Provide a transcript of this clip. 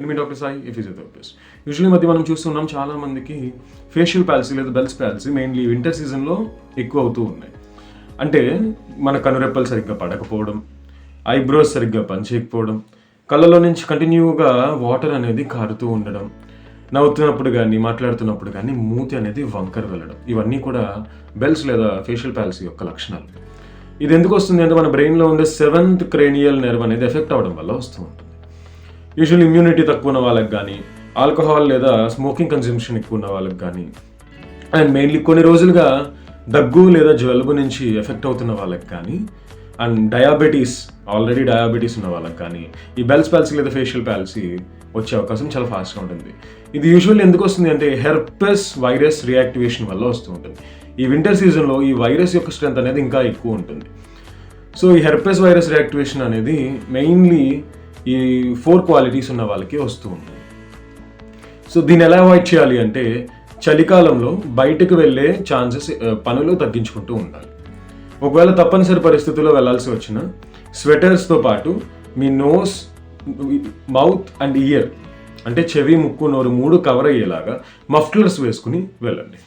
నేను మీ doctor Sai, physiotherapist. Usually మధ్య మనం చూస్తున్నాం చాలా మందికి ఫేషియల్ పాలసీ లేదా బెల్స్ పాలసీ మెయిన్లీ వింటర్ సీజన్లో ఎక్కువ అవుతూ ఉన్నాయి. అంటే మన కనురెప్పలు సరిగ్గా పడకపోవడం, ఐబ్రోస్ సరిగ్గా పనిచేయకపోవడం, కళ్ళలో నుంచి కంటిన్యూగా వాటర్ అనేది కారుతూ ఉండడం, నవ్వుతున్నప్పుడు కానీ మాట్లాడుతున్నప్పుడు కానీ మూతి అనేది వంకర వెళ్ళడం, ఇవన్నీ కూడా బెల్స్ లేదా ఫేషియల్ పాలసీ యొక్క లక్షణాలు. ఇది ఎందుకు వస్తుంది అంటే మన బ్రెయిన్లో ఉండే 7th క్రేనియల్ నెర్వ్ అనేది ఎఫెక్ట్ అవ్వడం వల్ల వస్తూ ఉంటుంది. యూజువల్ ఇమ్యూనిటీ తక్కువ ఉన్న వాళ్ళకి కానీ, ఆల్కహాల్ లేదా స్మోకింగ్ కన్సంప్షన్ ఎక్కువ ఉన్న వాళ్ళకి కానీ, అండ్ మెయిన్లీ కొన్ని రోజులుగా దగ్గు లేదా జలుబు నుంచి ఎఫెక్ట్ అవుతున్న వాళ్ళకి కానీ, అండ్ ఆల్రెడీ డయాబెటీస్ ఉన్న వాళ్ళకి కానీ ఈ బెల్స్ పాలసీ లేదా ఫేషియల్ పాలసీ వచ్చే అవకాశం చాలా ఫాస్ట్గా ఉంటుంది. ఇది యూజువల్లీ ఎందుకు వస్తుంది అంటే హెర్పెస్ వైరస్ రియాక్టివేషన్ వల్ల వస్తూ ఉంటుంది. ఈ వింటర్ సీజన్లో ఈ వైరస్ యొక్క స్ట్రెంత్ అనేది ఇంకా ఎక్కువ ఉంటుంది. సో ఈ హెర్పెస్ వైరస్ రియాక్టివేషన్ అనేది మెయిన్లీ ఈ 4 క్వాలిటీస్ ఉన్న వాళ్ళకి వస్తూ ఉంటుంది. సో దీన్ని ఎలా అవాయిడ్ చేయాలి అంటే చలికాలంలో బయటకు వెళ్ళే పనులు తగ్గించుకుంటూ ఉండాలి. ఒకవేళ తప్పనిసరి పరిస్థితుల్లో వెళ్ళాల్సి వచ్చిన స్వెటర్స్తో పాటు మీ నోస్, మౌత్ అండ్ ఇయర్ అంటే చెవి, ముక్కు, నోరు 3 కవర్ అయ్యేలాగా మఫ్లర్స్ వేసుకుని వెళ్ళండి.